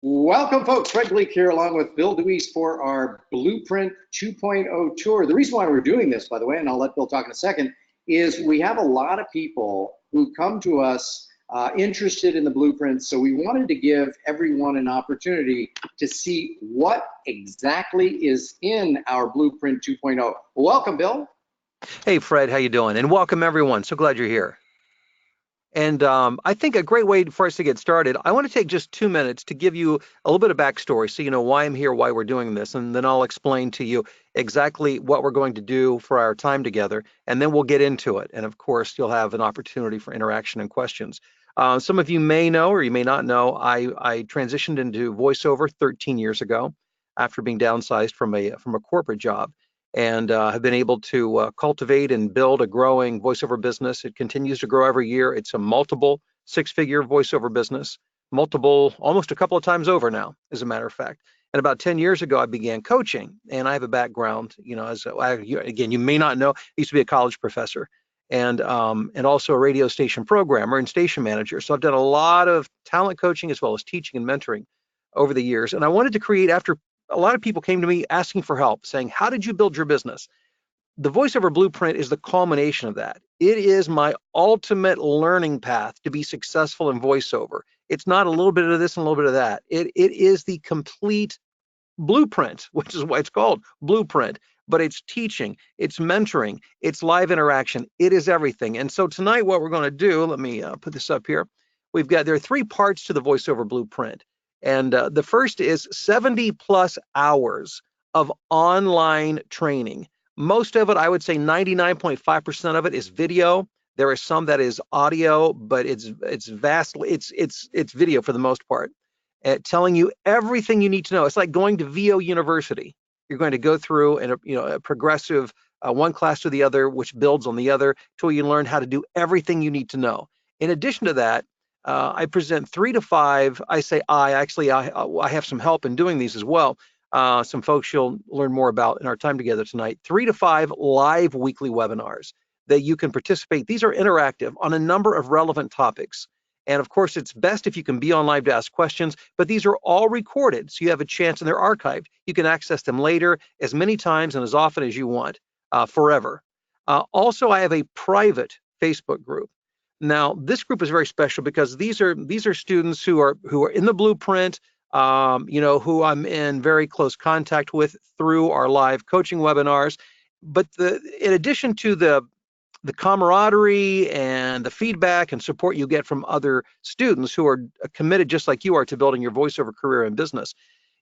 Welcome, folks. Fred Gleek here, along with Bill Deweese for our Blueprint 2.0 tour. The reason why we're doing this, by the way, and I'll let Bill talk in a second, is we have a lot of people who come to us interested in the blueprint. So we wanted to give everyone an opportunity to see what exactly is in our Blueprint 2.0. Welcome, Bill. Hey, Fred, how you doing? And welcome, everyone. So glad you're here. And I think a great way for us to get started, I want to take just 2 minutes to give you a little bit of backstory so you know why I'm here, why we're doing this, and then I'll explain to you exactly what we're going to do for our time together, and then we'll get into it. And of course, you'll have an opportunity for interaction and questions. Some of you may know, or you may not know, I transitioned into voiceover 13 years ago after being downsized from a corporate job, and have been able to cultivate and build a growing voiceover business. It continues to grow every year. It's a multiple six-figure voiceover business, multiple, almost a couple of times over now, as a matter of fact. And about 10 years ago, I began coaching, and I have a background, again, you may not know, I used to be a college professor and also a radio station programmer and station manager. So I've done a lot of talent coaching as well as teaching and mentoring over the years. And I wanted to create, after a lot of people came to me asking for help, saying, how did you build your business? The voiceover blueprint is the culmination of that. It is my ultimate learning path to be successful in voiceover. It's not a little bit of this and a little bit of that. It is the complete blueprint, which is why it's called blueprint. But it's teaching, it's mentoring, it's live interaction. It is everything. And so tonight, what we're going to do, let me put this up here. There are three parts to the voiceover blueprint. And the first is 70 plus hours of online training. Most of it, I would say 99.5% of it is video. There is some that is audio, but it's video for the most part, telling you everything you need to know. It's like going to VO University. You're going to go through a progressive one class to the other, which builds on the other, till you learn how to do everything you need to know. In addition to that, I present 3 to 5. I have some help in doing these as well. Some folks you'll learn more about in our time together tonight. 3 to 5 live weekly webinars that you can participate. These are interactive on a number of relevant topics. And of course, it's best if you can be on live to ask questions, but these are all recorded, so you have a chance, and they're archived. You can access them later as many times and as often as you want, forever. Also, I have a private Facebook group. Now, this group is very special because these are students who are in the blueprint, who I'm in very close contact with through our live coaching webinars. But in addition to the camaraderie and the feedback and support you get from other students who are committed just like you are to building your voiceover career and business,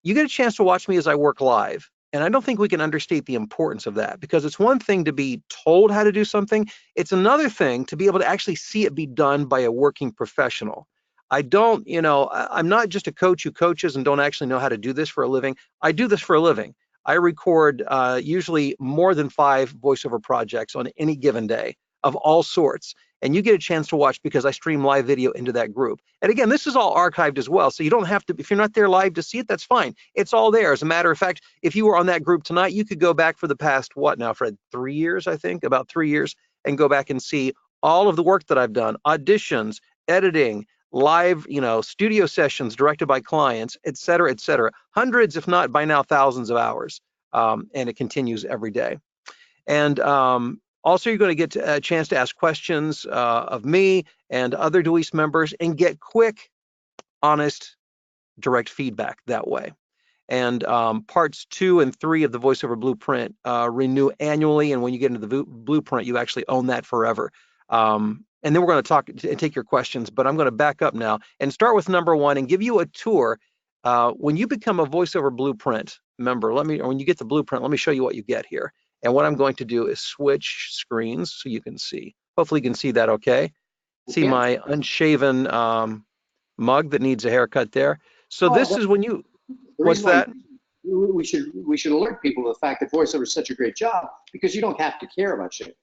you get a chance to watch me as I work live. And I don't think we can understate the importance of that, because it's one thing to be told how to do something. It's another thing to be able to actually see it be done by a working professional. I'm not just a coach who coaches and don't actually know how to do this for a living. I do this for a living. I record usually more than 5 voiceover projects on any given day of all sorts. And you get a chance to watch because I stream live video into that group. And again, this is all archived as well. So you don't have to, if you're not there live to see it, that's fine. It's all there. As a matter of fact, if you were on that group tonight, you could go back for the past, what now, Fred, 3 years, I think, about 3 years, and go back and see all of the work that I've done, auditions, editing, live, studio sessions directed by clients, et cetera, hundreds, if not by now thousands of hours. And it continues every day. And also, you're going to get a chance to ask questions of me and other Deweese members and get quick, honest, direct feedback that way. And parts 2 and 3 of the voiceover blueprint renew annually. And when you get into the blueprint, you actually own that forever. And then we're going to talk and take your questions, but I'm going to back up now and start with number 1 and give you a tour. When you become a voiceover blueprint member, when you get the blueprint, let me show you what you get here. And what I'm going to do is switch screens so you can see. Hopefully you can see that okay. See my unshaven mug that needs a haircut there. So this is when you, what's that? We should alert people to the fact that voiceover is such a great job because you don't have to care about shit.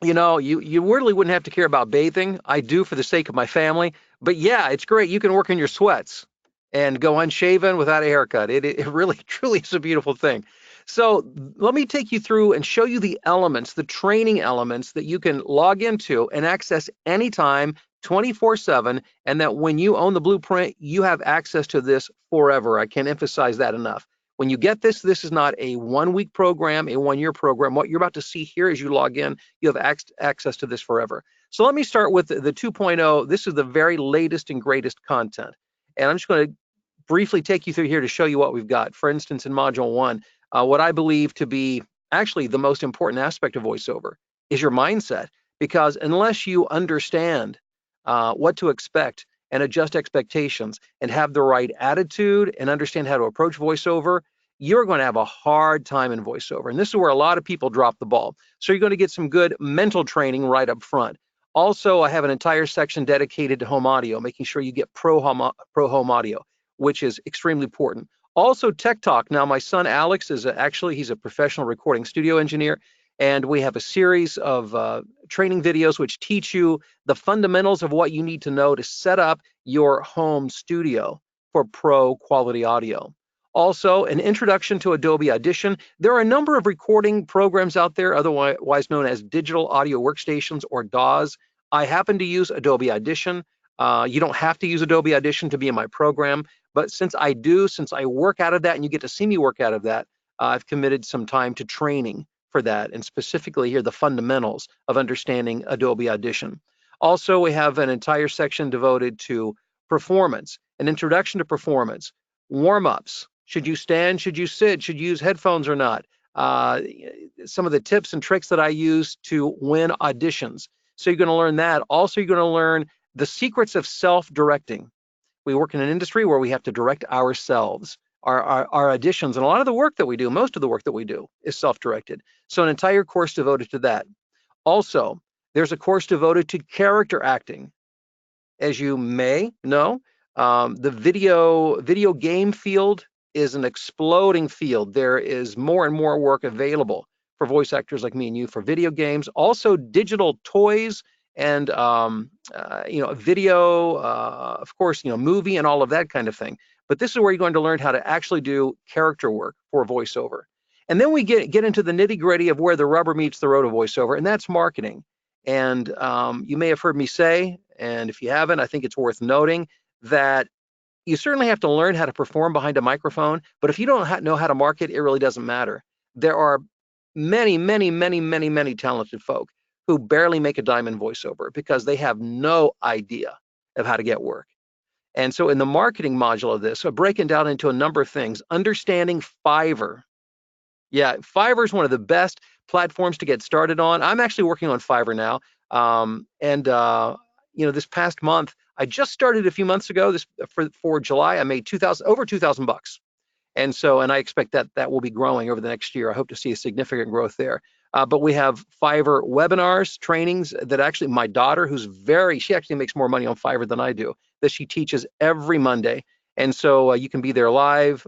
You really wouldn't have to care about bathing. I do for the sake of my family. But yeah, it's great. You can work in your sweats and go unshaven without a haircut. It really, truly is a beautiful thing. So let me take you through and show you the elements, the training elements that you can log into and access anytime 24/7, and that when you own the blueprint, you have access to this forever. I can't emphasize that enough. When you get this, this is not a 1-week program, a 1-year program. What you're about to see here as you log in, you have access to this forever. So let me start with the 2.0. This is the very latest and greatest content. And I'm just going to briefly take you through here to show you what we've got. For instance, in Module 1, what I believe to be actually the most important aspect of voiceover is your mindset. Because unless you understand what to expect and adjust expectations and have the right attitude and understand how to approach voiceover, you're going to have a hard time in voiceover. And this is where a lot of people drop the ball. So you're going to get some good mental training right up front. Also, I have an entire section dedicated to home audio, making sure you get pro home audio, which is extremely important. Also, Tech Talk. Now, my son Alex is he's a professional recording studio engineer, and we have a series of training videos which teach you the fundamentals of what you need to know to set up your home studio for pro quality audio. Also, an introduction to Adobe Audition. There are a number of recording programs out there, otherwise known as digital audio workstations or DAWs. I happen to use Adobe Audition. You don't have to use Adobe Audition to be in my program, but since I work out of that and you get to see me work out of that, I've committed some time to training for that, and specifically here, the fundamentals of understanding Adobe Audition. Also, we have an entire section devoted to performance, an introduction to performance, warm-ups. Should you stand? Should you sit? Should you use headphones or not? Some of the tips and tricks that I use to win auditions. So you're going to learn that. Also, you're going to learn the secrets of self-directing. We work in an industry where we have to direct ourselves, our auditions, and a lot of the work that we do, most of the work that we do is self-directed. So an entire course devoted to that. Also, there's a course devoted to character acting. As you may know, the video game field is an exploding field. There is more and more work available for voice actors like me and you for video games. Also, digital toys and video, of course, movie and all of that kind of thing. But this is where you're going to learn how to actually do character work for voiceover. And then we get into the nitty-gritty of where the rubber meets the road of voiceover, and that's marketing. And you may have heard me say, and if you haven't, I think it's worth noting that you certainly have to learn how to perform behind a microphone, but if you don't know how to market, it really doesn't matter. There are many, many, many, many, many talented folk who barely make a dime in voiceover because they have no idea of how to get work. And so in the marketing module of this, so breaking down into a number of things, understanding Fiverr. Yeah, Fiverr is one of the best platforms to get started on. I'm actually working on Fiverr now. This past month, I just started a few months ago. This for July, I made over $2,000. And I expect that will be growing over the next year. I hope to see a significant growth there. But we have Fiverr webinars, trainings that actually my daughter, she actually makes more money on Fiverr than I do, that she teaches every Monday. And so you can be there live,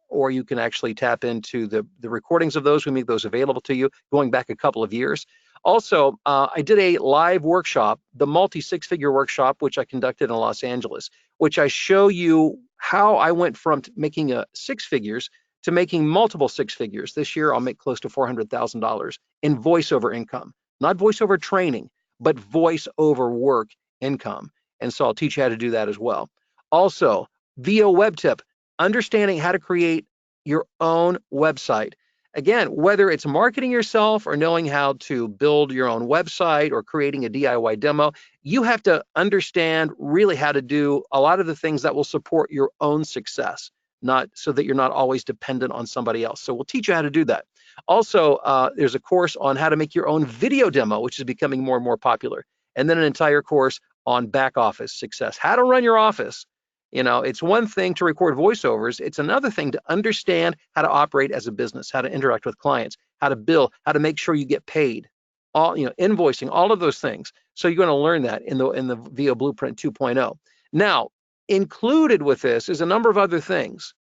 or you can actually tap into the recordings of those. We make those available to you going back a couple of years. Also, I did a live workshop, the multi-six-figure workshop, which I conducted in Los Angeles, which I show you how I went from making six figures to making multiple six figures. This year, I'll make close to $400,000 in voiceover income, not voiceover training, but voiceover work income. And so I'll teach you how to do that as well. Also, VO web tip, understanding how to create your own website. Again, whether it's marketing yourself or knowing how to build your own website or creating a DIY demo, you have to understand really how to do a lot of the things that will support your own success, not so that you're not always dependent on somebody else. So we'll teach you how to do that. Also, there's a course on how to make your own video demo, which is becoming more and more popular. And then an entire course on back office success, how to run your office. It's one thing to record voiceovers. It's another thing to understand how to operate as a business, how to interact with clients, how to bill, how to make sure you get paid, invoicing, all of those things. So you're going to learn that in the VO Blueprint 2.0. Now, included with this is a number of other things,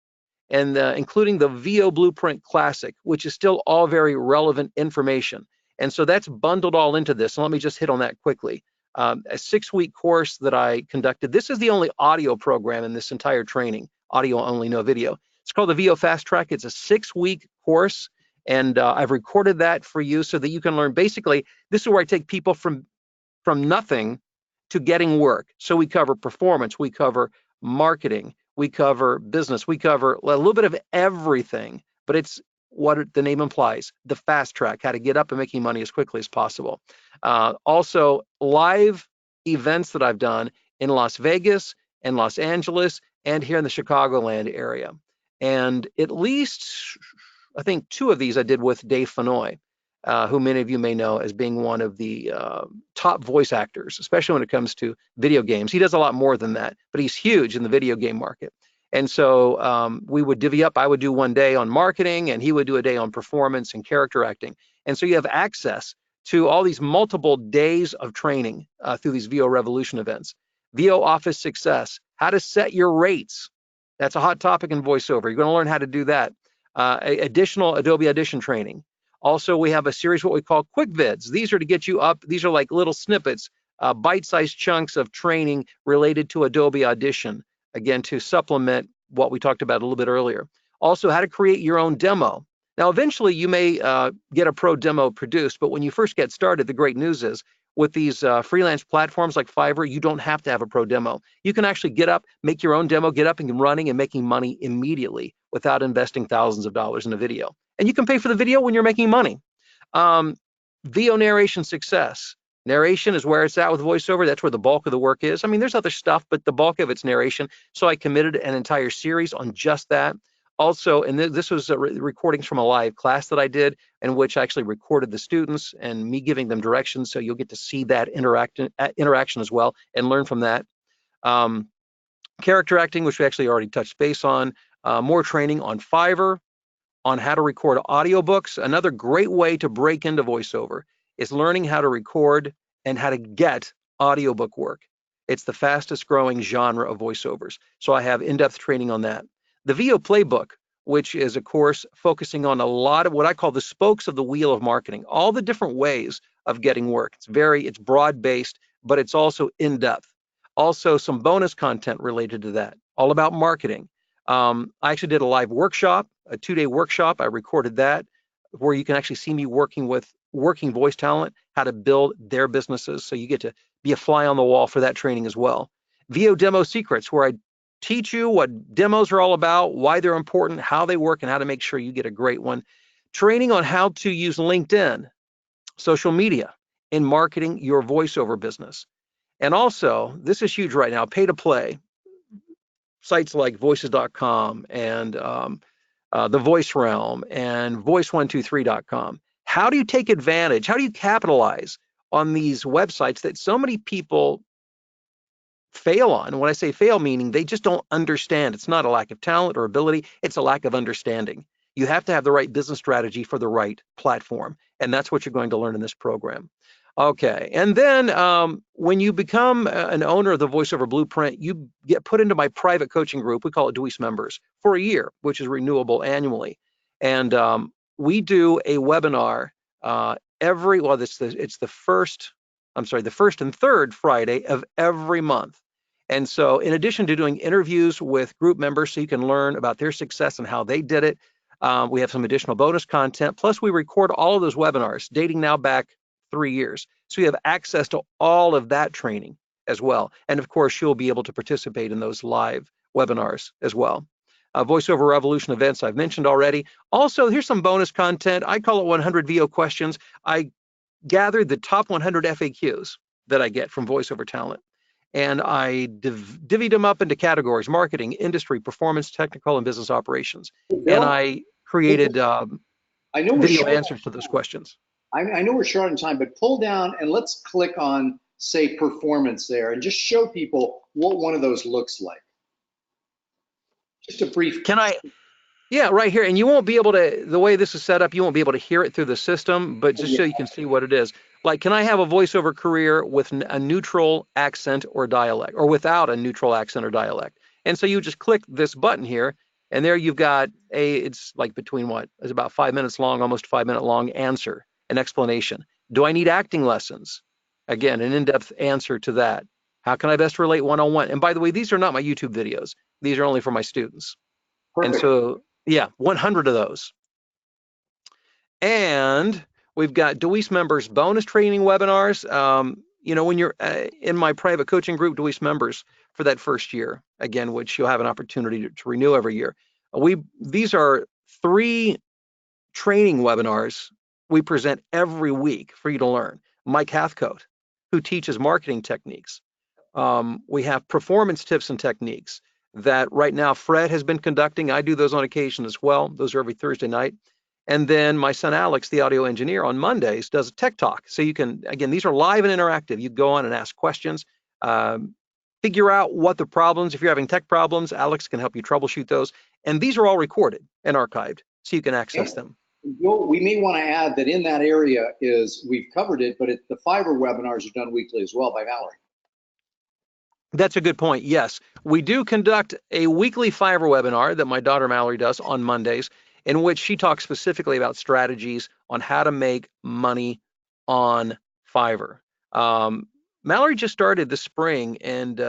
and including the VO Blueprint Classic, which is still all very relevant information. And so that's bundled all into this. So let me just hit on that quickly. A 6-week course that I conducted. This is the only audio program in this entire training, audio only, no video. It's called the VO Fast Track. It's a 6-week course, and I've recorded that for you so that you can learn. Basically, this is where I take people from nothing to getting work. So we cover performance, we cover marketing, we cover business, we cover a little bit of everything, but it's what the name implies, the fast track, how to get up and making money as quickly as possible. Also, live events that I've done in Las Vegas and Los Angeles and here in the Chicagoland area. And at least, I think 2 of these I did with Dave Fennoy, who many of you may know as being one of the top voice actors, especially when it comes to video games. He does a lot more than that, but he's huge in the video game market. And so we would divvy up. I would do one day on marketing, and he would do a day on performance and character acting. And so you have access to all these multiple days of training through these VO Revolution events. VO Office Success, how to set your rates. That's a hot topic in voiceover. You're going to learn how to do that. Additional Adobe Audition training. Also, we have a series what we call quick vids. These are to get you up. These are like little snippets, bite-sized chunks of training related to Adobe Audition, again, to supplement what we talked about a little bit earlier. Also, how to create your own demo. Now, eventually, you may get a pro demo produced, but when you first get started, the great news is with these freelance platforms like Fiverr, you don't have to have a pro demo. You can actually get up, make your own demo, get up and running and making money immediately without investing thousands of dollars in a video. And you can pay for the video when you're making money. VO Narration Success. Narration is where it's at with voiceover. That's where the bulk of the work is. I mean, there's other stuff, but the bulk of it's narration. So I committed an entire series on just that. Also, and this was recordings from a live class that I did, in which I actually recorded the students and me giving them directions. So you'll get to see that interaction as well and learn from that. Character acting, which we actually already touched base on. More training on Fiverr, on how to record audiobooks. Another great way to break into voiceover is learning how to record and how to get audiobook work. It's the fastest growing genre of voiceovers. So I have in-depth training on that. The VO Playbook, which is a course focusing on a lot of what I call the spokes of the wheel of marketing, all the different ways of getting work. It's broad-based, but it's also in-depth. Also, some bonus content related to that, all about marketing. I actually did a live workshop, a 2-day workshop. I recorded that, where you can actually see me working with working voice talent, how to build their businesses. So you get to be a fly on the wall for that training as well. VO Demo Secrets, where I teach you what demos are all about, why they're important, how they work, and how to make sure you get a great one. Training on how to use LinkedIn, social media, in marketing your voiceover business. And also, this is huge right now, pay to play. Sites like voices.com and the Voice Realm and voice123.com. How do you take advantage? How do you capitalize on these websites that so many people fail on? When I say fail, meaning they just don't understand. It's not a lack of talent or ability, it's a lack of understanding. You have to have the right business strategy for the right platform, and that's what you're going to learn in this program. Okay, and then when you become an owner of the VoiceOver Blueprint, you get put into my private coaching group. We call it DeWeese Members for a year, which is renewable annually. And we do a webinar it's the first and third Friday of every month. And so in addition to doing interviews with group members so you can learn about their success and how they did it, we have some additional bonus content. Plus, we record all of those webinars dating now back 3 years. So you have access to all of that training as well. And of course, you'll be able to participate in those live webinars as well. VoiceOver Revolution events I've mentioned already. Also, here's some bonus content. I call it 100 VO questions. I gathered the top 100 FAQs that I get from VoiceOver talent. And I divvied them up into categories: marketing, industry, performance, technical, and business operations. Bill, and I created I know video answers to those questions. I know we're short on time, but pull down and let's click on, say, performance there and just show people what one of those looks like. Just a brief. Yeah, right here. And you won't be able to, the way this is set up, you won't be able to hear it through the system, but just so you can see what it is. Like, can I have a voiceover career with a neutral accent or dialect, or without a neutral accent or dialect? And so you just click this button here, and there you've got it's like between it's about 5 minutes long, almost 5 minute long answer, an explanation. Do I need acting lessons? Again, an in-depth answer to that. How can I best relate one-on-one? And by the way, these are not my YouTube videos. These are only for my students. Perfect. And so, yeah, 100 of those. And we've got DeWeese Members bonus training webinars. when you're in my private coaching group, DeWeese members, for that first year, again, which you'll have an opportunity to renew every year. These are 3 training webinars we present every week for you to learn. Mike Hathcote, who teaches marketing techniques. We have performance tips and techniques that right now Fred has been conducting. I do those on occasion as well. Those are every Thursday night. And then my son Alex, the audio engineer, on Mondays does a tech talk. So you can, again, these are live and interactive. You go on and ask questions, figure out what the problems, if you're having tech problems, Alex can help you troubleshoot those. And these are all recorded and archived, so you can access them. We may want to add that in that area we've covered it, but the Fiverr webinars are done weekly as well by Mallory. That's a good point. Yes, we do conduct a weekly Fiverr webinar that my daughter Mallory does on Mondays, in which she talks specifically about strategies on how to make money on Fiverr. Mallory just started this spring, and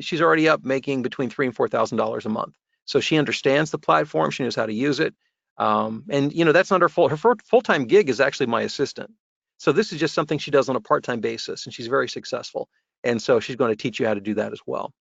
she's already up making between $3,000 and $4,000 a month. So she understands the platform. She knows how to use it. And that's not her full-time gig is actually my assistant. So this is just something she does on a part-time basis, and she's very successful. And so she's going to teach you how to do that as well.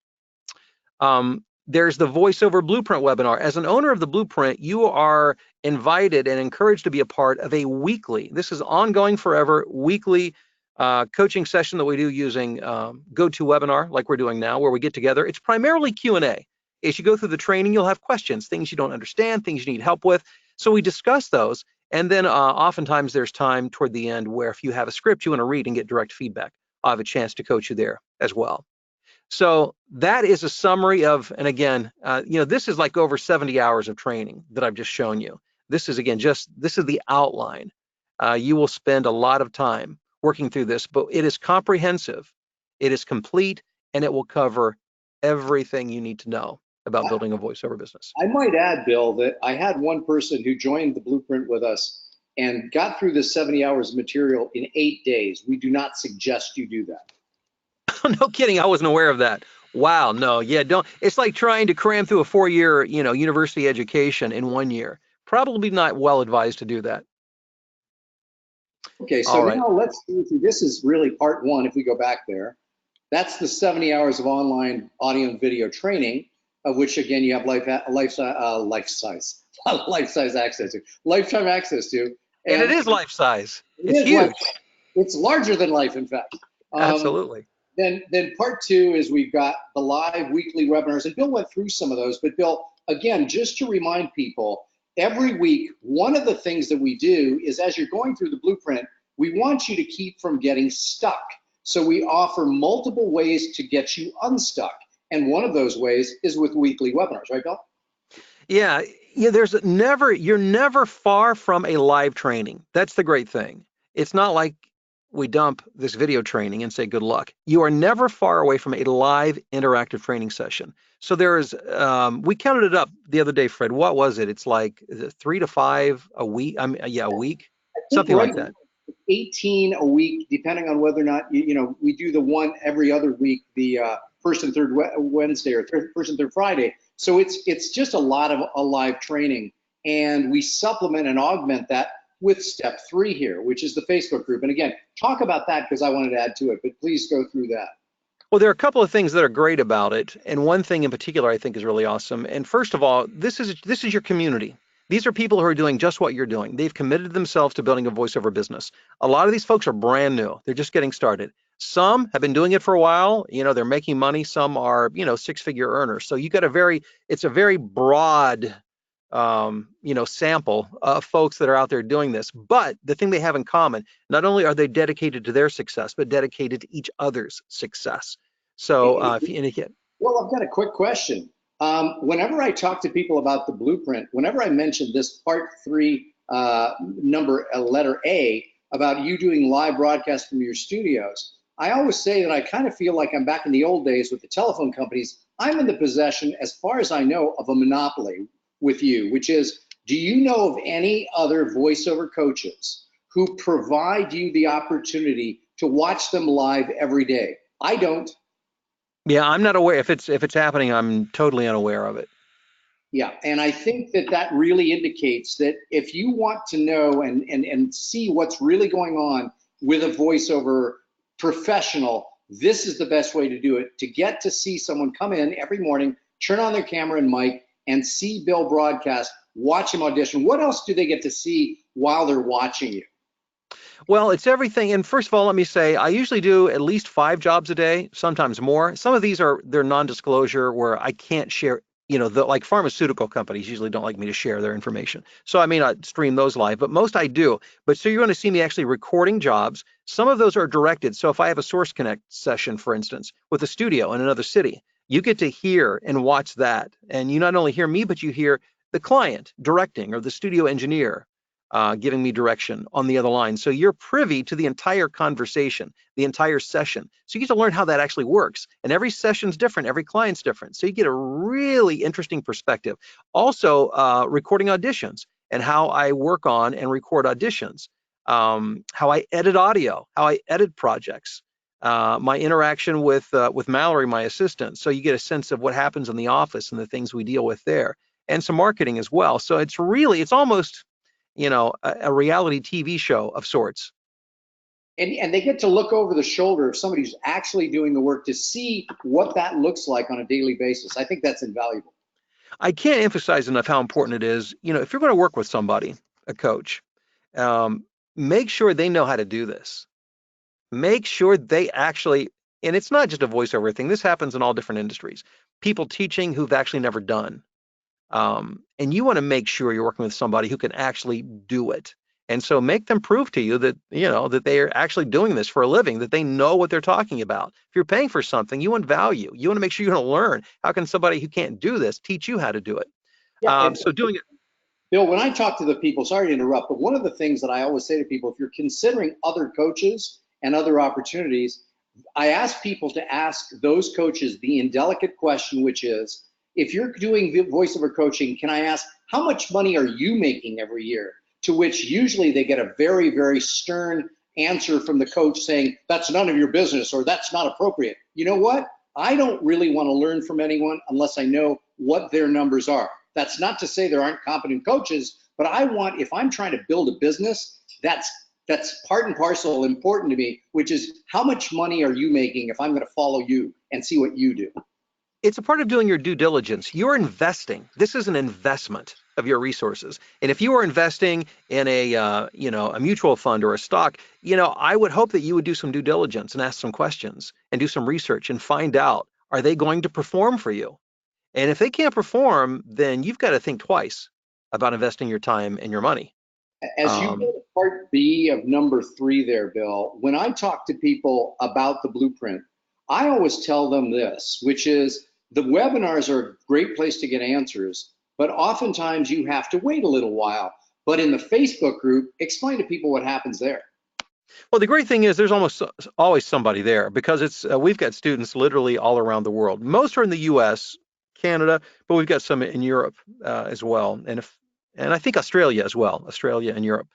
There's the voiceover blueprint webinar. As an owner of the blueprint, you are invited and encouraged to be a part of a weekly, this is ongoing forever, weekly coaching session that we do using GoToWebinar, like we're doing now, where we get together. It's primarily Q&A. As you go through the training, you'll have questions, things you don't understand, things you need help with. So we discuss those. And then oftentimes there's time toward the end where if you have a script you want to read and get direct feedback, I'll have a chance to coach you there as well. So that is a summary of, and again, this is like over 70 hours of training that I've just shown you. This is, again, this is the outline. You will spend a lot of time working through this, but it is comprehensive, it is complete, and it will cover everything you need to know about building a voiceover business. I might add, Bill, that I had one person who joined the blueprint with us and got through the 70 hours of material in 8 days. We do not suggest you do that. No kidding, I wasn't aware of that. Wow, no, yeah, don't. It's like trying to cram through a 4-year, university education in 1 year. Probably not well advised to do that. Okay, so now let's go through. This is really part 1. If we go back there, that's the 70 hours of online audio and video training, of which again you have lifetime access to. And it is life size. It's huge. It's larger than life, in fact. Absolutely. Then part 2 is we've got the live weekly webinars, and Bill went through some of those. But Bill, again, just to remind people, every week, one of the things that we do is as you're going through the blueprint, we want you to keep from getting stuck. So we offer multiple ways to get you unstuck. And one of those ways is with weekly webinars, right, Bill? Yeah, you're never far from a live training. That's the great thing. It's not like we dump this video training and say good luck. You are never far away from a live interactive training session. So there is, we counted it up the other day, Fred. What was it? It's like 3 to 5 a week. A week, something like that. 18 a week, depending on whether or not we do the one every other week, the first and third Wednesday or first and third Friday. So it's just a lot of live training, and we supplement and augment that with step 3 here, which is the Facebook group. And again, talk about that because I wanted to add to it, but please go through that. Well, there are a couple of things that are great about it, and one thing in particular I think is really awesome. And first of all, this is your community. These are people who are doing just what you're doing. They've committed themselves to building a voiceover business. A lot of these folks are brand new. They're just getting started. Some have been doing it for a while. They're making money. Some are, 6-figure earners. So you got it's a very broad, sample of folks that are out there doing this. But the thing they have in common, not only are they dedicated to their success, but dedicated to each other's success. So well, I've got a quick question. Whenever I talk to people about the blueprint, whenever I mention this part 3, letter A, about you doing live broadcasts from your studios, I always say that I kind of feel like I'm back in the old days with the telephone companies. I'm in the possession, as far as I know, of a monopoly with you, which is, do you know of any other voiceover coaches who provide you the opportunity to watch them live every day? I don't. Yeah, I'm not aware. If it's happening, I'm totally unaware of it. Yeah, and I think that really indicates that if you want to know and see what's really going on with a voiceover professional, this is the best way to do it. To get to see someone come in every morning, turn on their camera and mic, and see Bill broadcast, watch him audition. What else do they get to see while they're watching you? Well, it's everything. And first of all, let me say, I usually do at least 5 jobs a day, sometimes more. Some of these they're non-disclosure where I can't share, like pharmaceutical companies usually don't like me to share their information. So I may not stream those live, but most I do. But so you're going to see me actually recording jobs. Some of those are directed. So if I have a Source Connect session, for instance, with a studio in another city, you get to hear and watch that. And you not only hear me, but you hear the client directing or the studio engineer giving me direction on the other line. So you're privy to the entire conversation, the entire session. So you get to learn how that actually works. And every session's different, every client's different. So you get a really interesting perspective. Also, recording auditions and how I work on and record auditions, how I edit audio, how I edit projects. My interaction with Mallory, my assistant. So you get a sense of what happens in the office and the things we deal with there, and some marketing as well. So it's almost a reality TV show of sorts. And they get to look over the shoulder of somebody who's actually doing the work to see what that looks like on a daily basis. I think that's invaluable. I can't emphasize enough how important it is. If you're going to work with somebody, a coach, um, make sure they know how to do this. Make sure they actually, and it's not just a voiceover thing. This happens in all different industries. People teaching who've actually never done. And you want to make sure you're working with somebody who can actually do it. And so make them prove to you that, that they are actually doing this for a living, that they know what they're talking about. If you're paying for something, you want value. You want to make sure you're going to learn. How can somebody who can't do this teach you how to do it? Yeah, and So doing it. Bill, when I talk to the people, sorry to interrupt, but one of the things that I always say to people, if you're considering other coaches and other opportunities, I ask people to ask those coaches the indelicate question, which is, if you're doing voiceover coaching, can I ask, how much money are you making every year? To which usually they get a very, very stern answer from the coach saying, that's none of your business, or that's not appropriate. You know what? I don't really want to learn from anyone unless I know what their numbers are. That's not to say there aren't competent coaches, but I want, if I'm trying to build a business, that's part and parcel important to me, which is how much money are you making if I'm going to follow you and see what you do? It's a part of doing your due diligence. You're investing. This is an investment of your resources. And if you are investing in a mutual fund or a stock, I would hope that you would do some due diligence and ask some questions and do some research and find out, are they going to perform for you? And if they can't perform, then you've got to think twice about investing your time and your money. As you go to part B of number 3 there, Bill, when I talk to people about the blueprint, I always tell them this, which is the webinars are a great place to get answers, but oftentimes you have to wait a little while. But in the Facebook group, explain to people what happens there. Well, the great thing is there's almost always somebody there because we've got students literally all around the world. Most are in the U.S., Canada, but we've got some in Europe as well, and I think Australia as well, Australia and Europe.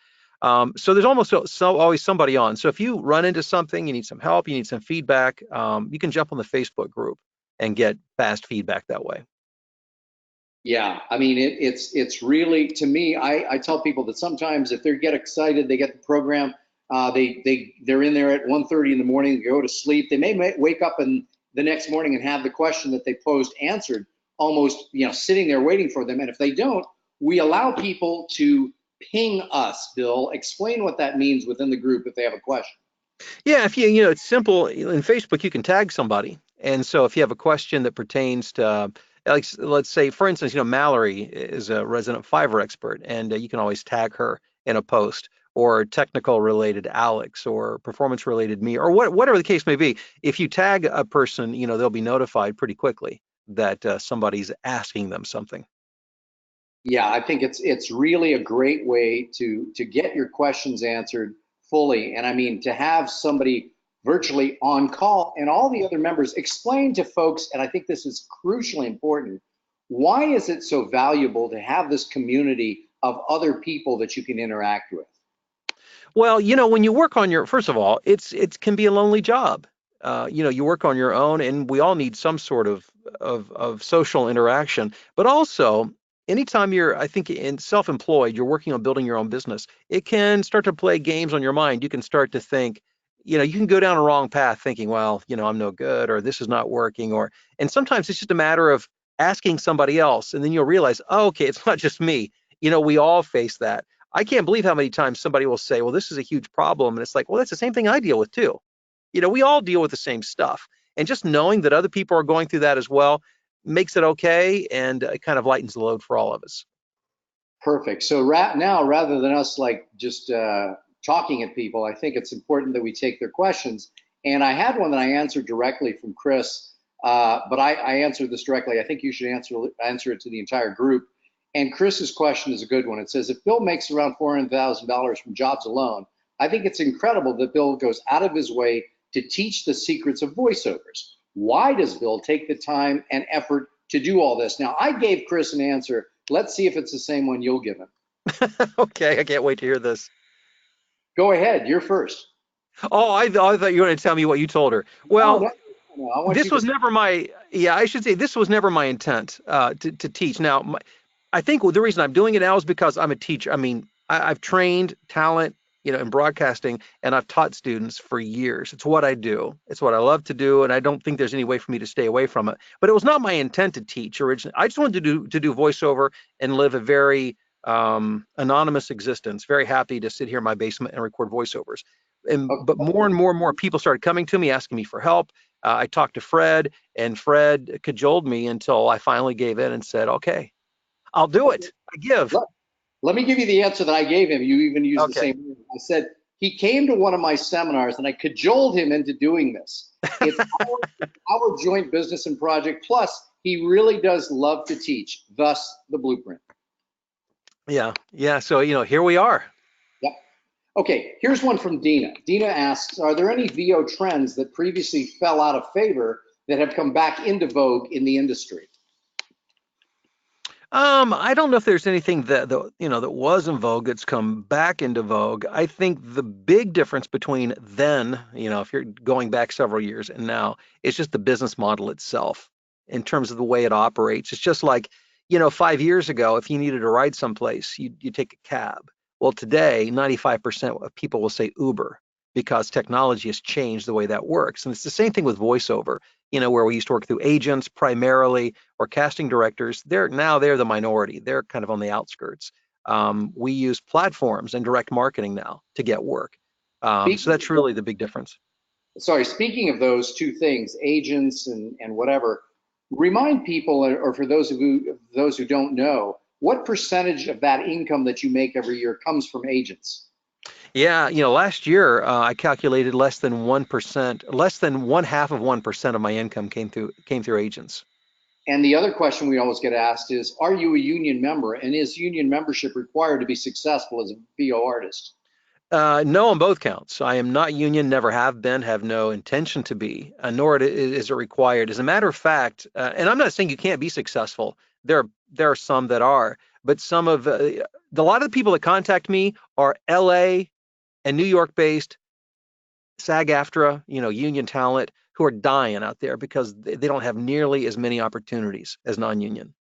So there's almost always somebody on. So if you run into something, you need some help, you need some feedback, you can jump on the Facebook group and get fast feedback that way. Yeah, I mean, it's really, to me, I tell people that sometimes if they get excited, they get the program, they're in there at 1:30 in the morning, they go to sleep. They may wake up and the next morning and have the question that they posed answered, almost sitting there waiting for them. And if they don't, we allow people to ping us. Bill, explain what that means within the group if they have a question. Yeah, if it's simple. In Facebook, you can tag somebody, and so if you have a question that pertains to, like, let's say, for instance, Mallory is a resident Fiverr expert, and you can always tag her in a post, or technical related Alex, or performance related me, or whatever the case may be. If you tag a person, they'll be notified pretty quickly that somebody's asking them something. Yeah, I think it's really a great way to get your questions answered fully. And I mean, to have somebody virtually on call and all the other members explain to folks, and I think this is crucially important, why is it so valuable to have this community of other people that you can interact with? Well, when you work on first of all, it can be a lonely job. You work on your own, and we all need some sort of social interaction. But also, anytime I think, in self-employed, you're working on building your own business, it can start to play games on your mind. You can start to think, you can go down a wrong path thinking, well, I'm no good, or this is not working, and sometimes it's just a matter of asking somebody else, and then you'll realize, oh, okay, it's not just me. We all face that. I can't believe how many times somebody will say, well, this is a huge problem. And it's like, well, that's the same thing I deal with too. We all deal with the same stuff. And just knowing that other people are going through that as well makes it okay, and it kind of lightens the load for all of us. Perfect. So now, rather than us like just talking at people, I think it's important that we take their questions. And I had one that I answered directly from Chris, but I answered this directly. I think you should answer it to the entire group. And Chris's question is a good one. It says, if Bill makes around $400,000 from jobs alone, I think it's incredible that Bill goes out of his way to teach the secrets of voiceovers. Why does Bill take the time and effort to do all this? Now, I gave Chris an answer. Let's see if it's the same one you'll give him. Okay, I can't wait to hear this. Go ahead, you're first. Oh, I thought you were going to tell me what you told her. No, Well, no, no, I want this you to was say, never my, yeah, I should say this was never my intent to teach. Now, I think the reason I'm doing it now is because I'm a teacher. I mean, I've trained talent, in broadcasting, and I've taught students for years. It's what I do. It's what I love to do, and I don't think there's any way for me to stay away from it. But it was not my intent to teach originally. I just wanted to do voiceover and live a very anonymous existence. Very happy to sit here in my basement and record voiceovers. But more and more and more people started coming to me asking me for help. I talked to Fred, and Fred cajoled me until I finally gave in and said, "Okay, I'll do okay, it. I give." let, let me give you the answer that I gave him. You even used the Okay. same word. I said, he came to one of my seminars and I cajoled him into doing this. It's our joint business and project. Plus, he really does love to teach, thus the blueprint. Yeah, yeah. So, here we are. Yep. Okay, here's one from Dina. Dina asks, are there any VO trends that previously fell out of favor that have come back into vogue in the industry? I don't know if there's anything that was in vogue that's come back into vogue. I think the big difference between then, if you're going back several years and now, it's just the business model itself in terms of the way it operates. It's just like, 5 years ago, if you needed to ride someplace, you take a cab. Well, today, 95% of people will say Uber because technology has changed the way that works. And it's the same thing with voiceover, where we used to work through agents primarily or casting directors. They're the minority. They're kind of on the outskirts. We use platforms and direct marketing now to get work. So Speaking that's really the big difference. speaking of those two things, agents and whatever, remind people, or for those who don't know, what percentage of that income that you make every year comes from agents? Yeah, last year I calculated less than 1%, less than one half of 1% of my income came through agents. And the other question we always get asked is, are you a union member? And is union membership required to be successful as a VO artist? No, on both counts. I am not union, never have been, have no intention to be, nor is it required. As a matter of fact, and I'm not saying you can't be successful. There are some that are, but a lot of the people that contact me are LA and New York based, SAG-AFTRA, union talent who are dying out there because they don't have nearly as many opportunities as non-union.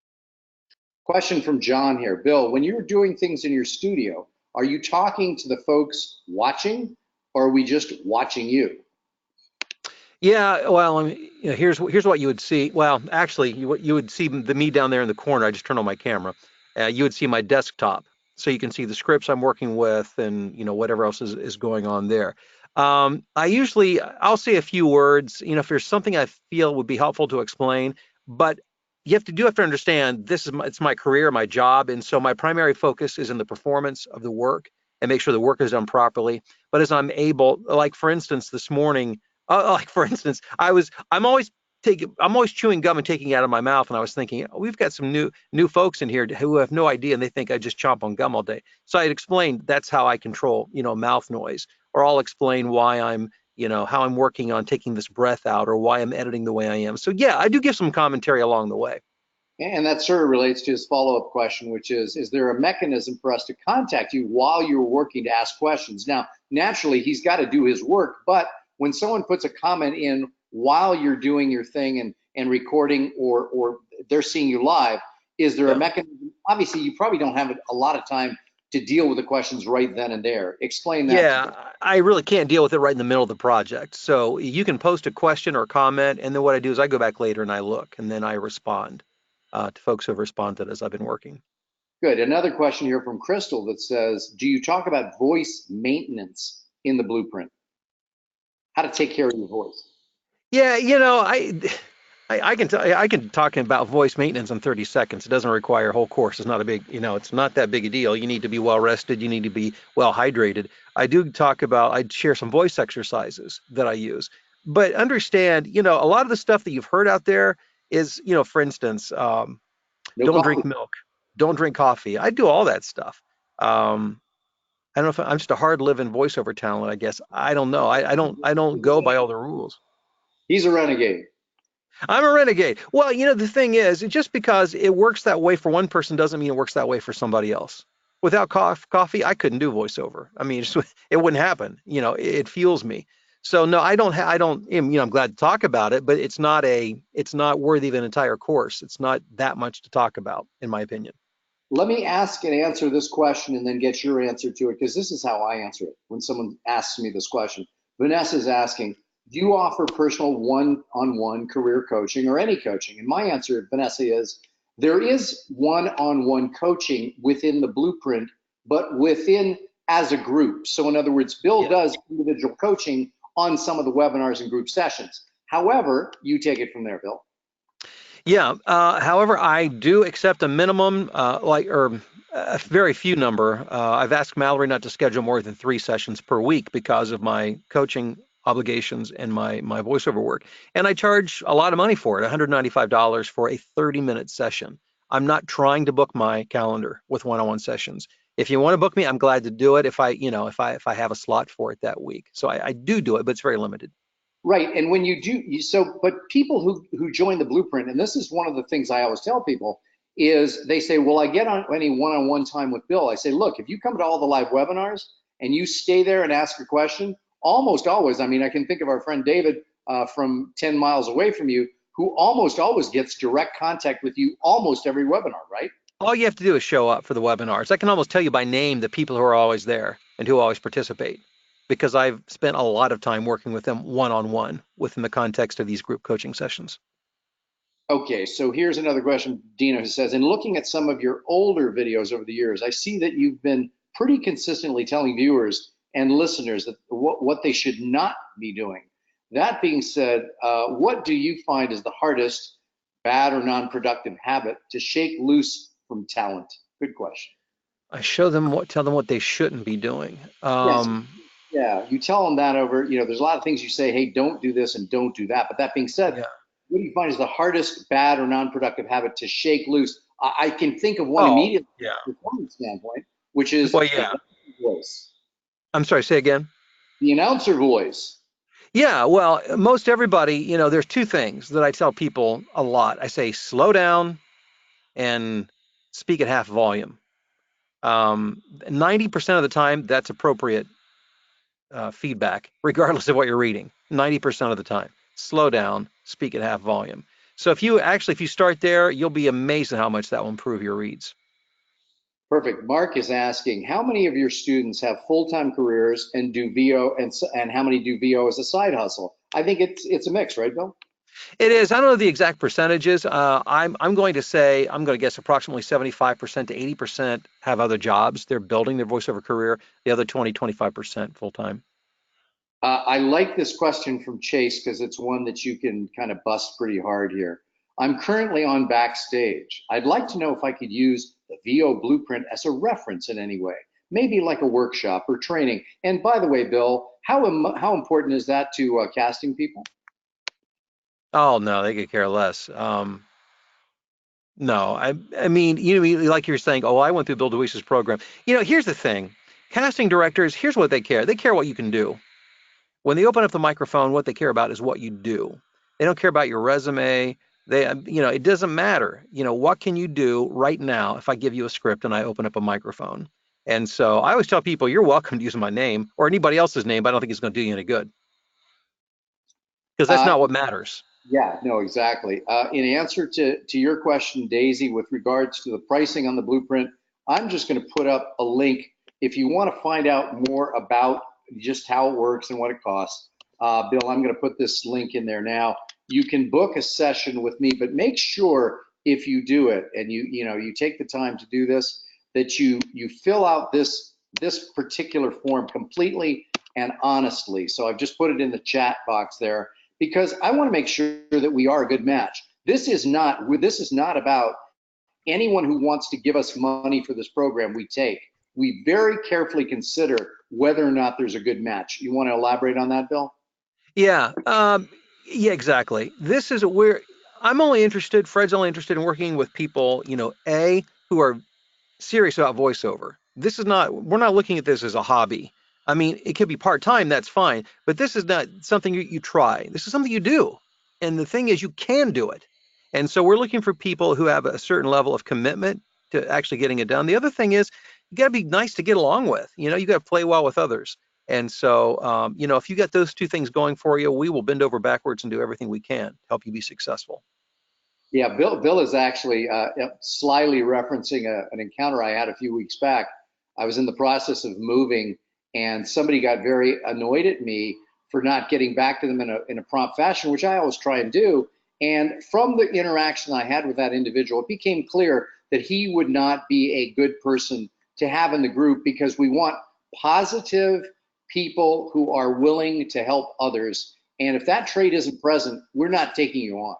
Question from John here. Bill, when you're doing things in your studio, are you talking to the folks watching, or are we just watching you? Yeah, well, here's what you would see. Well, actually, you would see the me down there in the corner. I just turned on my camera. You would see my desktop, so you can see the scripts I'm working with, and whatever else is going on there. I'll say a few words. If there's something I feel would be helpful to explain, but you have to understand it's my career, my job, and so my primary focus is in the performance of the work and make sure the work is done properly. But as I'm able, like for instance, this morning. Like for instance, I'm always chewing gum and taking it out of my mouth, and I was thinking, oh, we've got some new folks in here who have no idea, and they think I just chomp on gum all day. So I'd explain that's how I control, mouth noise, or I'll explain why how I'm working on taking this breath out, or why I'm editing the way I am. So yeah, I do give some commentary along the way. And that sort of relates to his follow-up question, which is there a mechanism for us to contact you while you're working to ask questions? Now, naturally, he's got to do his work, but when someone puts a comment in while you're doing your thing and recording, or they're seeing you live, is there a Yeah. mechanism? Obviously, you probably don't have a lot of time to deal with the questions right then and there. Explain that to Yeah, them. I really can't deal with it right in the middle of the project. So you can post a question or comment, and then what I do is I go back later and I look, and then I respond to folks who have responded as I've been working. Good. Another question here from Crystal that says, do you talk about voice maintenance in the blueprint? How to take care of your voice? Yeah, I can talk about voice maintenance in 30 seconds. It doesn't require a whole course. It's not a big, it's not that big a deal. You need to be well rested. You need to be well hydrated. I share some voice exercises that I use. But understand, a lot of the stuff that you've heard out there is, for instance, No don't coffee. drink milk, don't drink coffee. I do all that stuff. Um, I don't know if I'm just a hard living voiceover talent, I guess. I don't know. I don't go by all the rules. He's a renegade. I'm a renegade. Well, the thing is, just because it works that way for one person doesn't mean it works that way for somebody else. Without coffee, I couldn't do voiceover. I mean, it wouldn't happen. It fuels me. So no, I don't. I'm glad to talk about it, but it's not worthy of an entire course. It's not that much to talk about, in my opinion. Let me ask and answer this question and then get your answer to it, because this is how I answer it when someone asks me this question. Vanessa is asking, do you offer personal one-on-one career coaching or any coaching? And my answer, Vanessa, is there is one-on-one coaching within the blueprint, but within as a group. So in other words, Bill Yeah. does individual coaching on some of the webinars and group sessions. However, you take it from there, Bill. Yeah. However, I do accept a minimum, or a very few number. I've asked Mallory not to schedule more than 3 sessions per week because of my coaching obligations and my voiceover work. And I charge a lot of money for it, $195 for a 30-minute session. I'm not trying to book my calendar with one-on-one sessions. If you want to book me, I'm glad to do it if I have a slot for it that week. So I do it, but it's very limited. Right, and when you do, but people who join the blueprint, and this is one of the things I always tell people, is they say, "Well, I get on any one-on-one time with Bill." I say, "Look, if you come to all the live webinars and you stay there and ask a question, almost always, I mean, I can think of our friend David from 10 miles away from you, who almost always gets direct contact with you almost every webinar, right?" All you have to do is show up for the webinars. I can almost tell you by name the people who are always there and who always participate because I've spent a lot of time working with them one-on-one within the context of these group coaching sessions. Okay, so here's another question, Dina, who says, in looking at some of your older videos over the years, I see that you've been pretty consistently telling viewers and listeners that what they should not be doing. That being said, what do you find is the hardest bad or non-productive habit to shake loose from talent? Good question. I tell them what they shouldn't be doing. Yes, yeah, you tell them that over, there's a lot of things you say, hey, don't do this and don't do that. But that being said, Yeah. what do you find is the hardest bad or non-productive habit to shake loose? I can think of one Oh, immediately yeah. from a performance standpoint, which is Well, the yeah. announcer voice. I'm sorry, say again. The announcer voice. Yeah, well, most everybody, there's two things that I tell people a lot. I say slow down and speak at half volume. 90% of the time, that's appropriate feedback, regardless of what you're reading. 90% of the time, slow down, speak at half volume. So if you start there, you'll be amazed at how much that will improve your reads. Perfect. Mark is asking, how many of your students have full-time careers and do VO, and how many do VO as a side hustle? I think it's a mix, right, Bill? It is. I don't know the exact percentages. I'm going to guess approximately 75% to 80% have other jobs. They're building their voiceover career. The other 25% full time. I like this question from Chase because it's one that you can kind of bust pretty hard here. I'm currently on Backstage. I'd like to know if I could use the VO blueprint as a reference in any way, maybe like a workshop or training. And by the way, Bill, how important is that to casting people? Oh no, they could care less. No, I mean, like you're saying, oh, I went through Bill DeWeese's program. Here's the thing. Casting directors, here's what they care. They care what you can do. When they open up the microphone, what they care about is what you do. They don't care about your resume. It doesn't matter. What can you do right now if I give you a script and I open up a microphone? And so I always tell people, you're welcome to use my name or anybody else's name, but I don't think it's going to do you any good because that's Uh, not what matters. Yeah, no, exactly. In answer to your question, Daisy, with regards to the pricing on the blueprint, I'm just going to put up a link if you want to find out more about just how it works and what it costs. Bill, I'm going to put this link in there now. You can book a session with me, but make sure if you do it and you take the time to do this, that you fill out this particular form completely and honestly. So I've just put it in the chat box there because I want to make sure that we are a good match. This is not about anyone who wants to give us money for this program we take. We very carefully consider whether or not there's a good match. You want to elaborate on that, Bill? Yeah, yeah, exactly. This is where I'm only interested, Fred's only interested in working with people, who are serious about voiceover. This is not, we're not looking at this as a hobby. I mean, it could be part-time, that's fine, but this is not something you try. This is something you do. And the thing is, you can do it. And so we're looking for people who have a certain level of commitment to actually getting it done. The other thing is, you got to be nice to get along with. You got to play well with others. And so, if you got those two things going for you, we will bend over backwards and do everything we can to help you be successful. Yeah, Bill is actually slyly referencing an encounter I had a few weeks back. I was in the process of moving, and somebody got very annoyed at me for not getting back to them in a prompt fashion, which I always try and do. And from the interaction I had with that individual, it became clear that he would not be a good person to have in the group because we want positive people who are willing to help others. And if that trait isn't present, we're not taking you on.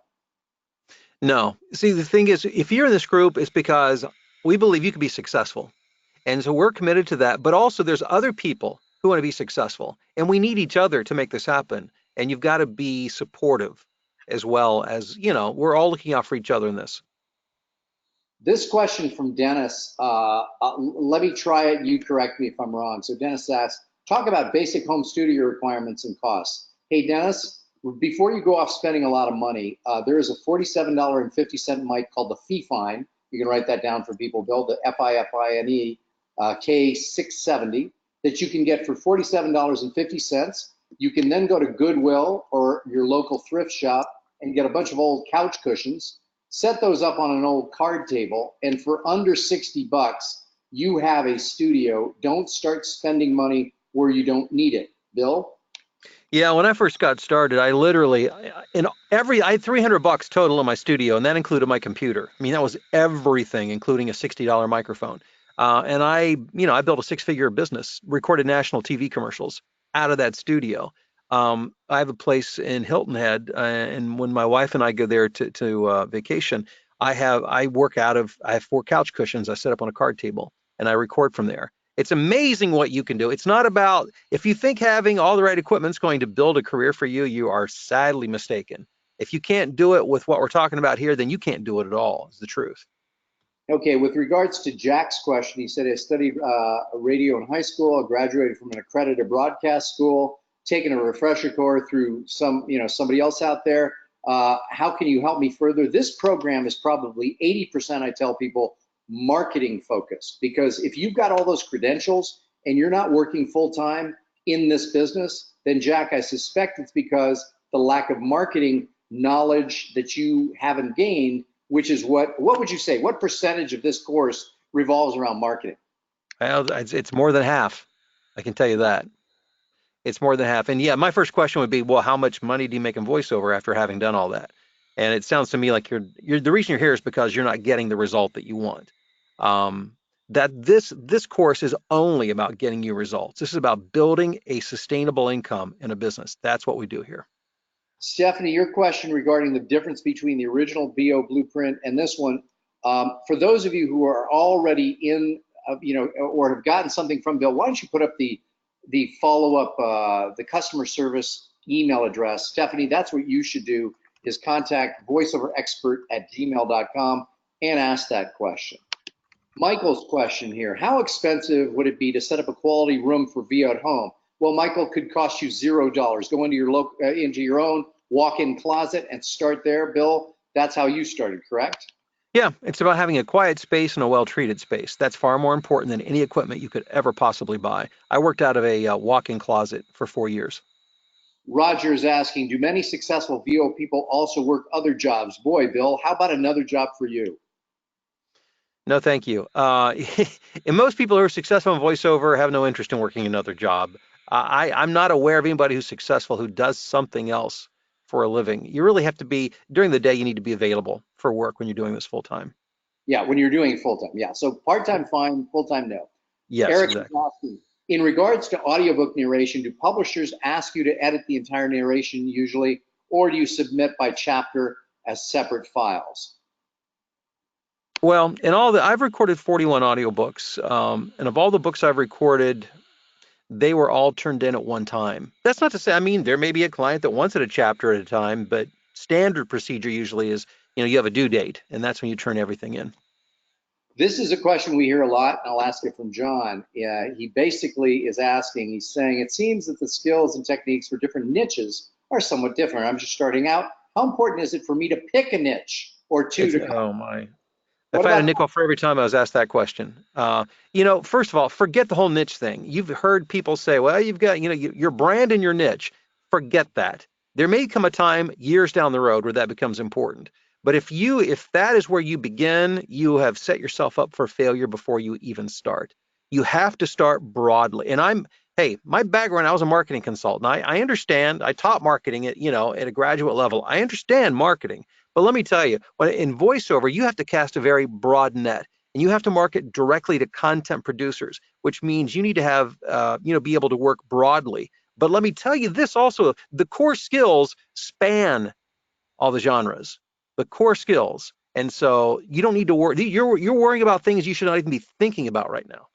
No. See, the thing is, if you're in this group, it's because we believe you can be successful. And so we're committed to that. But also, there's other people who want to be successful. And we need each other to make this happen. And you've got to be supportive as well as, we're all looking out for each other in this. This question from Dennis, let me try it. You correct me if I'm wrong. So Dennis asks, talk about basic home studio requirements and costs. Hey, Dennis, before you go off spending a lot of money, there is a $47.50 mic called the Fifine. You can write that down for people, Bill, the Fifine K670 that you can get for $47.50. You can then go to Goodwill or your local thrift shop and get a bunch of old couch cushions, set those up on an old card table, and for under 60 bucks, you have a studio. Don't start spending money where you don't need it. Bill? Yeah, when I first got started, I had 300 bucks total in my studio, and that included my computer. I mean, that was everything, including a $60 microphone. And I built a six-figure business, recorded national TV commercials out of that studio. I have a place in Hilton Head, and when my wife and I go there to vacation, I have 4 couch cushions I set up on a card table, and I record from there. It's amazing what you can do. It's not about, if you think having all the right equipment is going to build a career for you, you are sadly mistaken. If you can't do it with what we're talking about here, then you can't do it at all, is the truth. Okay, with regards to Jack's question, he said, I studied radio in high school, I graduated from an accredited broadcast school, taken a refresher course through somebody else out there. How can you help me further? This program is probably 80%, I tell people, marketing focused, because if you've got all those credentials and you're not working full time in this business, then Jack, I suspect it's because the lack of marketing knowledge that you haven't gained, which is what would you say? What percentage of this course revolves around marketing? Well, it's more than half. I can tell you that. It's more than half. And yeah, my first question would be, well, how much money do you make in voiceover after having done all that? And it sounds to me like the reason you're here is because you're not getting the result that you want. That this course is only about getting you results. This is about building a sustainable income in a business. That's what we do here. Stephanie, your question regarding the difference between the original VO blueprint and this one, for those of you who are already in, or have gotten something from Bill, why don't you put up the follow-up, the customer service email address. Stephanie, that's what you should do, is contact voiceoverexpert@gmail.com and ask that question. Michael's question here, how expensive would it be to set up a quality room for VO at home? Well, Michael, could cost you $0. Go into your own walk-in closet and start there. Bill, that's how you started, correct? Yeah, it's about having a quiet space and a well-treated space. That's far more important than any equipment you could ever possibly buy. I worked out of a walk-in closet for 4 years. Roger is asking, do many successful VO people also work other jobs? Boy, Bill, how about another job for you? No, thank you. And most people who are successful in voiceover have no interest in working another job. I'm not aware of anybody who's successful who does something else for a living. You really have to be, during the day, you need to be available for work when you're doing this full time. Yeah, when you're doing full time. Yeah. So part time, fine. Full time, no. Yes, Eric is exactly. asking, in regards to audiobook narration, do publishers ask you to edit the entire narration usually, or do you submit by chapter as separate files? Well, I've recorded 41 audiobooks, and of all the books I've recorded, they were all turned in at one time. That's not to say, I mean, there may be a client that wants it a chapter at a time, but standard procedure usually is, you have a due date, and that's when you turn everything in. This is a question we hear a lot, and I'll ask it from John. He basically is asking, he's saying, it seems that the skills and techniques for different niches are somewhat different. I'm just starting out. How important is it for me to pick a niche or two It's, to cover? oh my. What If I had a about nickel for every time I was asked that question, first of all, forget the whole niche thing. You've heard people say, well, you've got, your brand and your niche. Forget that. There may come a time years down the road where that becomes important. But if that is where you begin, you have set yourself up for failure before you even start. You have to start broadly. And hey, my background, I was a marketing consultant. I understand. I taught marketing at a graduate level. I understand marketing. But let me tell you, when in voiceover, you have to cast a very broad net, and you have to market directly to content producers, which means you need to have, be able to work broadly. But let me tell you this also, the core skills span all the genres, the core skills. And so you don't need to worry. You're worrying about things you should not even be thinking about right now.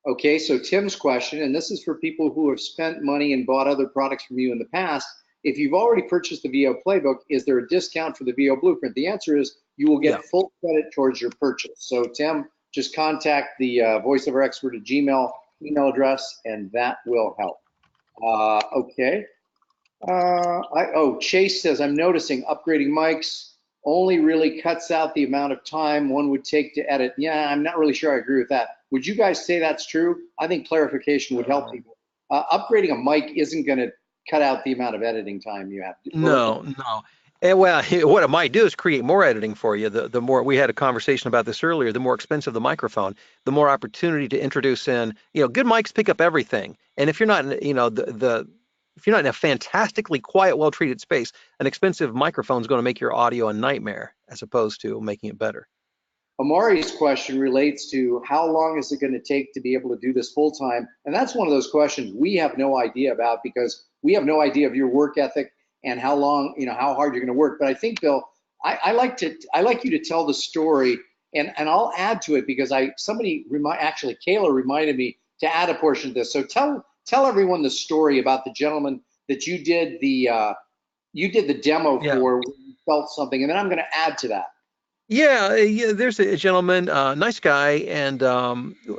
Okay, so Tim's question, and this is for people who have spent money and bought other products from you in the past. If you've already purchased the VO playbook, is there a discount for the VO blueprint? The answer is you will Yeah. get full credit towards your purchase. So Tim, just contact the voiceover expert at Gmail email address, and that will help. Okay. Chase says, I'm noticing upgrading mics only really cuts out the amount of time one would take to edit. Yeah, I'm not really sure I agree with that. Would you guys say that's true? I think clarification would help people. Upgrading a mic isn't going to cut out the amount of editing time you have to do, will it? No, no. And well, what it might do is create more editing for you. The more we had a conversation about this earlier, the more expensive the microphone, the more opportunity to introduce in, good mics pick up everything. And if you're not, if you're not in a fantastically quiet, well-treated space, an expensive microphone is going to make your audio a nightmare as opposed to making it better. Amari's question relates to how long is it going to take to be able to do this full time? And that's one of those questions we have no idea about because we have no idea of your work ethic and how long, how hard you're going to work. But I think, Bill, I like you to tell the story, and I'll add to it because actually Kayla reminded me to add a portion of this. So tell everyone the story about the gentleman that you did the demo Yeah. for when you felt something, and then I'm going to add to that. Yeah. There's a gentleman, nice guy, and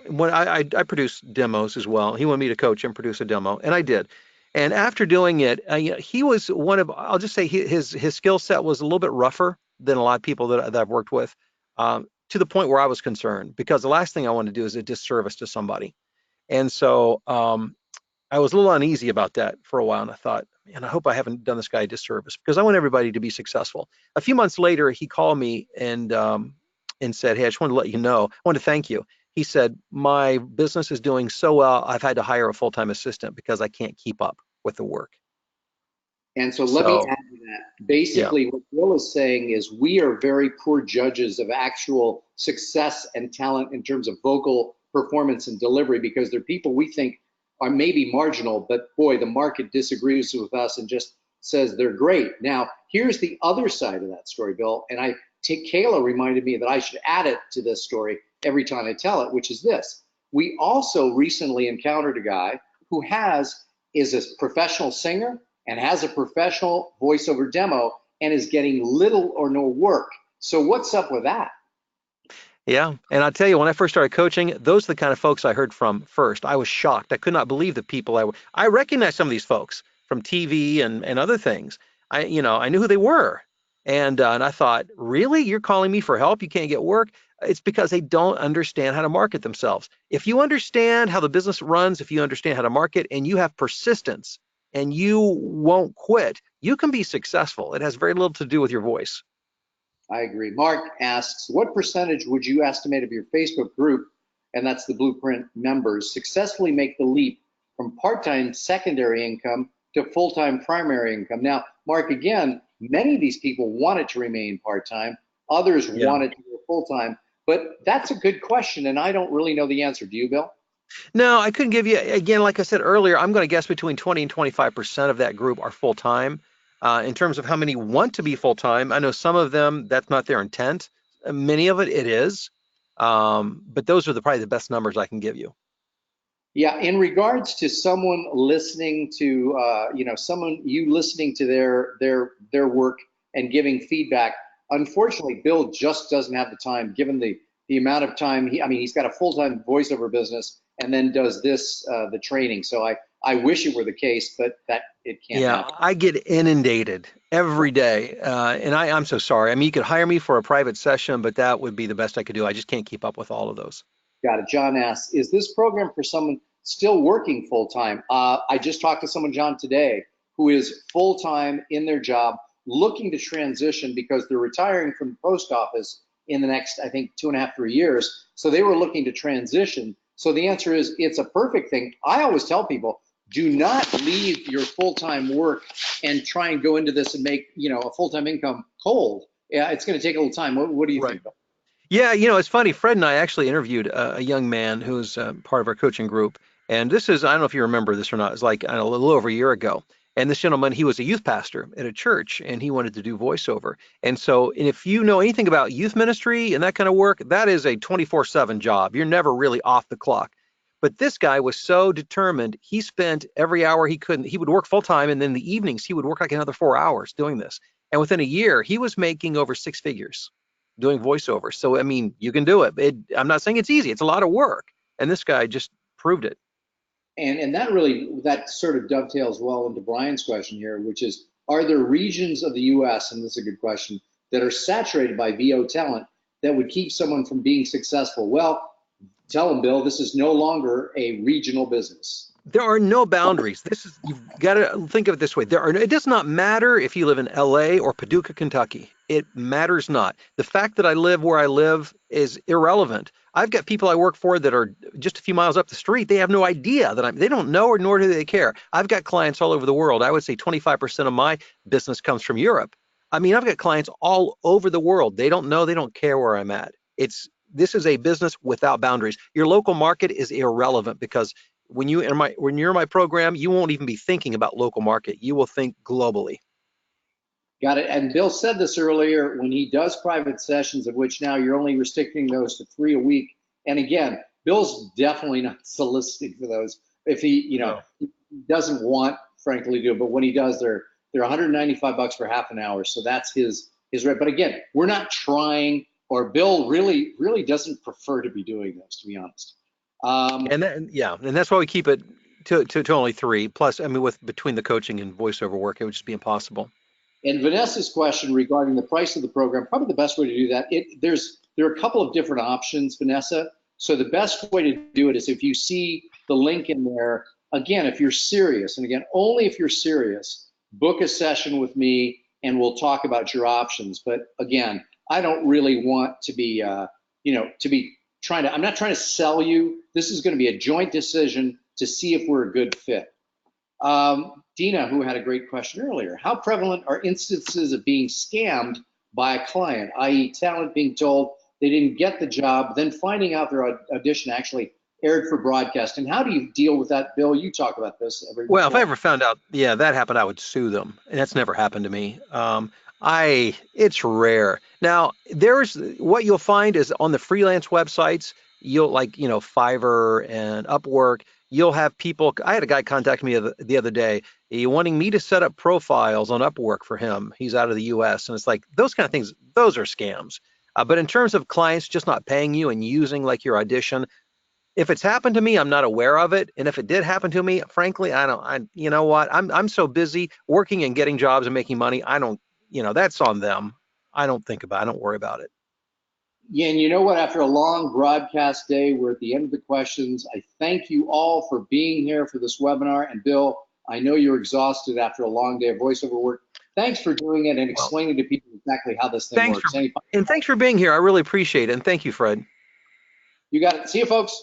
when I produce demos as well. He wanted me to coach and produce a demo, and I did. And after doing it, he was one of, I'll just say his skill set was a little bit rougher than a lot of people that I've worked with, to the point where I was concerned because the last thing I want to do is a disservice to somebody. And so I was a little uneasy about that for a while, and I thought, man, I hope I haven't done this guy a disservice because I want everybody to be successful. A few months later, he called me and said, "Hey, I just wanted to let you know. I want to thank you." He said, "My business is doing so well, I've had to hire a full-time assistant because I can't keep up with the work." And so let me So, add to that. yeah, Basically, what Bill is saying is we are very poor judges of actual success and talent in terms of vocal performance and delivery because they're people we think are maybe marginal, but boy, the market disagrees with us and just says they're great. Now, here's the other side of that story, Bill. And Kayla reminded me that I should add it to this story every time I tell it, which is this. We also recently encountered a guy who is a professional singer and has a professional voiceover demo and is getting little or no work. So what's up with that? yeah. And I'll tell you, when I first started coaching, those are the kind of folks I heard from first. I was shocked. I could not believe the people I recognized some of these folks from TV and other things. I knew who they were. And I thought, really? You're calling me for help? You can't get work? It's because they don't understand how to market themselves. If you understand how the business runs, if you understand how to market and you have persistence and you won't quit, you can be successful. It has very little to do with your voice. I agree. Mark asks, what percentage would you estimate of your Facebook group, and that's the Blueprint members, successfully make the leap from part-time secondary income to full-time primary income? Now, Mark, again, many of these people wanted to remain part-time. Others Yeah. wanted to go full-time. But that's a good question, and I don't really know the answer. Do you, Bill? No, I couldn't give you, again, like I said earlier, I'm going to guess between 20 and 25% of that group are full time. In terms of how many want to be full time, I know some of them, that's not their intent. Many of it is. But those are probably the best numbers I can give you. Yeah, in regards to someone listening to, someone you listening to their work and giving feedback. Unfortunately, Bill just doesn't have the time, given the amount of time he's got a full-time voiceover business and then does this the training. So I wish it were the case, but that it can't Yeah, happen. I get inundated every day. And I'm so sorry. I mean, you could hire me for a private session, but that would be the best I could do. I just can't keep up with all of those. Got it. John asks, is this program for someone still working full time? I just talked to someone, John, today who is full time in their job, looking to transition because they're retiring from the post office in the next, I think, 2.5, 3 years. So they were looking to transition. So the answer is it's a perfect thing. I always tell people, do not leave your full time work and try and go into this and make, a full time income cold. Yeah, it's going to take a little time. What do you Right. think, Bill? Yeah, it's funny. Fred and I actually interviewed a young man who's part of our coaching group. And this is, I don't know if you remember this or not, it's like a little over a year ago. And this gentleman, he was a youth pastor at a church and he wanted to do voiceover. And if you know anything about youth ministry and that kind of work, that is a 24/7 job. You're never really off the clock. But this guy was so determined, he spent every hour he could, he would work full time. And then the evenings, he would work like another 4 hours doing this. And within a year, he was making over six figures doing voiceover. So, I mean, you can do it. I'm not saying it's easy. It's a lot of work. And this guy just proved it. And that sort of dovetails well into Brian's question here, which is, are there regions of the U.S., and this is a good question, that are saturated by VO talent that would keep someone from being successful? Well, tell them, Bill, this is no longer a regional business. There are no boundaries. You've got to think of it this way. It does not matter if you live in LA or Paducah, Kentucky. It matters not. The fact that I live where I live is irrelevant. I've got people I work for that are just a few miles up the street. They have no idea they don't know, or nor do they care. I've got clients all over the world. I would say 25% of my business comes from Europe. I mean, I've got clients all over the world. They don't know, they don't care where I'm at. This is a business without boundaries. Your local market is irrelevant because when you're in my program, you won't even be thinking about local market. You will think globally. Got it. And Bill said this earlier, when he does private sessions, of which now you're only restricting those to 3 a week. And again, Bill's definitely not soliciting for those if No. he doesn't want, frankly, to do it. But when he does, they're $195 for half an hour. So that's his rate. But again, we're not trying, or Bill really doesn't prefer to be doing this, to be honest. And that's why we keep it to only three. Plus, I mean, with between the coaching and voiceover work, it would just be impossible. And Vanessa's question regarding the price of the program, probably the best way to do that, there are a couple of different options, Vanessa. So the best way to do it is if you see the link in there, again, if you're serious, and again, only if you're serious, book a session with me and we'll talk about your options. But again, I don't really want to be, I'm not trying to sell you. This is going to be a joint decision to see if we're a good fit. Dina, who had a great question earlier, how prevalent are instances of being scammed by a client, i.e. talent being told they didn't get the job, then finding out their audition actually aired for broadcast? And how do you deal with that, Bill? You talk about this every Well, if I morning. ever found out, yeah, that happened, I would sue them, and that's never happened to me. It's rare. Now, there's what you'll find is on the freelance websites, you'll Fiverr and Upwork, you'll have people. I had a guy contact me the other day, wanting me to set up profiles on Upwork for him. He's out of the U.S., and it's like those kind of things. Those are scams. But in terms of clients just not paying you and using like your audition, if it's happened to me, I'm not aware of it. And if it did happen to me, frankly, I don't, you know what? I'm so busy working and getting jobs and making money. I don't, that's on them. I don't worry about it. Yeah, and you know what? After a long broadcast day, we're at the end of the questions. I thank you all for being here for this webinar. And Bill, I know you're exhausted after a long day of voiceover work. Thanks for doing it and Well, explaining to people exactly how this thing thanks works. and thanks for being here. I really appreciate it. And thank you, Fred. You got it. See you, folks.